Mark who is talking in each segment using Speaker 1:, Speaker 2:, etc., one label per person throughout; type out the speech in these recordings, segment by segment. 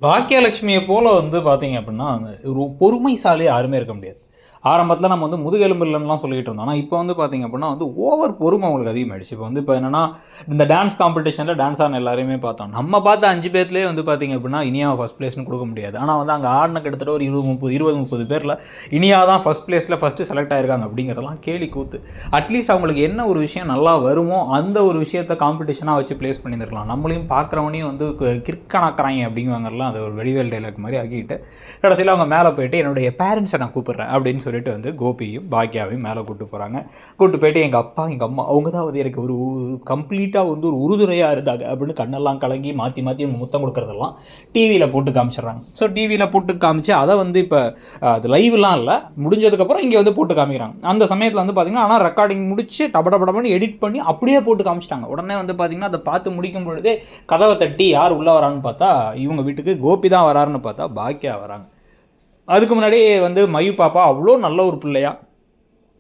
Speaker 1: பாக்கியலட்சுமியை போல வந்து பார்த்தீங்க அப்படின்னா, ஒரு பொறுமைசாலி யாருமே இருக்க முடியாது. ஆரம்பத்தில நம்ம வந்து முதுகெலும்பு இல்லன்னுலாம் சொல்லிட்டு இருந்தோம். ஆனா, இப்போ வந்து பார்த்தீங்க அப்படின்னா வந்து ஓவர் பொறுமை அவங்களுக்கு அதிகமாயிடுச்சு. இப்போ என்னன்னா, இந்த டான்ஸ் காம்படிஷன்ல டான்ஸ் ஆடுன எல்லாரையுமே பார்த்தோம். நம்ம பார்த்த 5 பேர்லயே வந்து பார்த்தீங்க அப்படின்னா, இனியாவ ஃபர்ஸ்ட் பிளேஸ்ன்னு குடுக்க முடியாது. ஆனா வந்து அங்க ஆடுன கிட்டத்தட்ட ஒரு 20, 30 பேர்ல இனியா தான் ஃபர்ஸ்ட் பிளேஸ்ல ஃபர்ஸ்ட் செலக்ட் ஆயிருக்காங்க அப்படிங்கிறதெல்லாம் கேலி கூத்து. அட்லீஸ்ட் அவங்களுக்கு என்ன ஒரு விஷயம் நல்லா வருமோ, அந்த ஒரு விஷயத்த காம்படிஷனா வச்சு பிளேஸ் பண்ணியிருந்திருக்கலாம். நம்மளையும் பார்க்குறவனையும் வந்து கிறுக்கனாக்குறாய்ங்க அப்படிங்குவாங்கல்ல, அது ஒரு வடிவேல் டயலாக் மாரி ஆக்கிட்டு, கடைசியில அவங்க மேல போயிட்டு என்னுடைய பேரண்ட்ஸ நான் கூப்பிடுறேன் அப்படின்னு சொல்லிட்டு வந்து கோபியும் பாக்கியாவையும் மேலே கூட்டு போகிறாங்க. கூட்டு போயிட்டு எங்கள் அப்பா எங்கள் அம்மா அவங்க தான் வந்து எனக்கு ஒரு கம்ப்ளீட்டாக வந்து ஒரு உறுதுணையாக இருந்தாங்க அப்படின்னு கண்ணெல்லாம் கலங்கி மாற்றி மாற்றி அவங்க முத்தம் கொடுக்குறதெல்லாம் டிவியில் போட்டு காமிச்சிடுறாங்க. ஸோ டிவியில் போட்டு காமிச்சு அதை வந்து இப்போ அது லைவ்லாம் இல்லை, முடிஞ்சதுக்கப்புறம் இங்கே வந்து போட்டு காமிக்கிறாங்க. அந்த சமயத்தில் வந்து பார்த்திங்கன்னா ஆனால் ரெக்கார்டிங் முடிச்சு டபடபடன்னு எடிட் பண்ணி அப்படியே போட்டு காமிச்சிட்டாங்க. உடனே வந்து பார்த்திங்கன்னா அதை பார்த்து முடிக்கும் பொழுதே கதவை தட்டி யார் உள்ளே வரான்னு பார்த்தா இவங்க வீட்டுக்கு கோபி தான் வராருன்னு பார்த்தா பாக்கியா வராங்க. அதுக்கு முன்னாடியே வந்து மயு பாப்பா அவ்வளோ நல்ல ஒரு பிள்ளையா,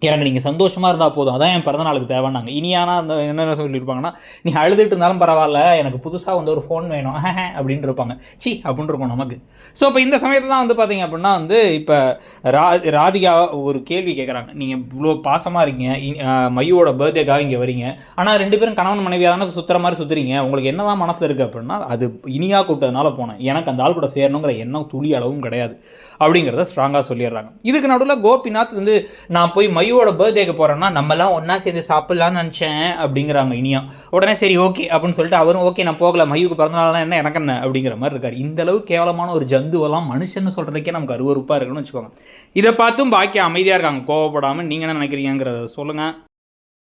Speaker 1: எனக்கு நீங்கள் சந்தோஷமாக இருந்தால் போதும், அதான் என் பிறந்த நாளுக்கு தேவைன்னாங்க. இனியானா அந்த என்ன சொல்லியிருப்பாங்கன்னா, நீ அழுதுட்டு இருந்தாலும் பரவாயில்ல, எனக்கு புதுசாக வந்து ஒரு ஃபோன் வேணும் அப்படின்னு இருப்பாங்க. சி அப்படின்னு இருக்கும் நமக்கு. ஸோ இப்போ இந்த சமயத்தில் தான் வந்து பார்த்தீங்க அப்படின்னா வந்து இப்போ ராதிகா ஒரு கேள்வி கேட்குறாங்க. நீங்கள் இவ்வளோ பாசமாக இருக்கீங்க, மையோட பர்த்டேக்காக இங்கே வரீங்க, ஆனால் 2 பேரும் கணவன் மனைவியாக தானே சுற்றுற மாதிரி சுற்றுறீங்க, உங்களுக்கு என்ன தான் மனசில் இருக்குது அப்படின்னா, அது இனியா கூப்பிட்டதுனால போனேன், எனக்கு அந்த ஆள் கூட சேரணுங்கிற எண்ணம் துளி அளவும் கிடையாது அப்படிங்கிறத ஸ்ட்ராங்காக சொல்லிடுறாங்க. இதுக்கு நடுவில் கோபிநாத் வந்து நான் போய் மையோட பர்த்டேக்கு போகிறேன்னா நம்மலாம் ஒன்றா சேர்ந்து சாப்பிட்லான்னு நினச்சேன் அப்படிங்கிறாங்க இனியா. உடனே சரி ஓகே அப்படின்னு சொல்லிட்டு அவரும் ஓகே நான் போகல, மையுக்கு பிறந்தநாள்லாம் என்ன எனக்கு என்ன அப்படிங்கிற மாதிரி இருக்கார். இந்த அளவு கேவலமான ஒரு ஜந்துவெல்லாம் மனுஷன்னு சொல்கிறதுக்கே நமக்கு அருவருப்பாக இருக்குன்னு வச்சுக்கோங்க. இதை பார்த்தும் பாக்கி அமைதியாக இருக்காங்க, கோவப்படாமல். நீங்கள் என்ன நினைக்கிறீங்கிறத சொல்லுங்கள்.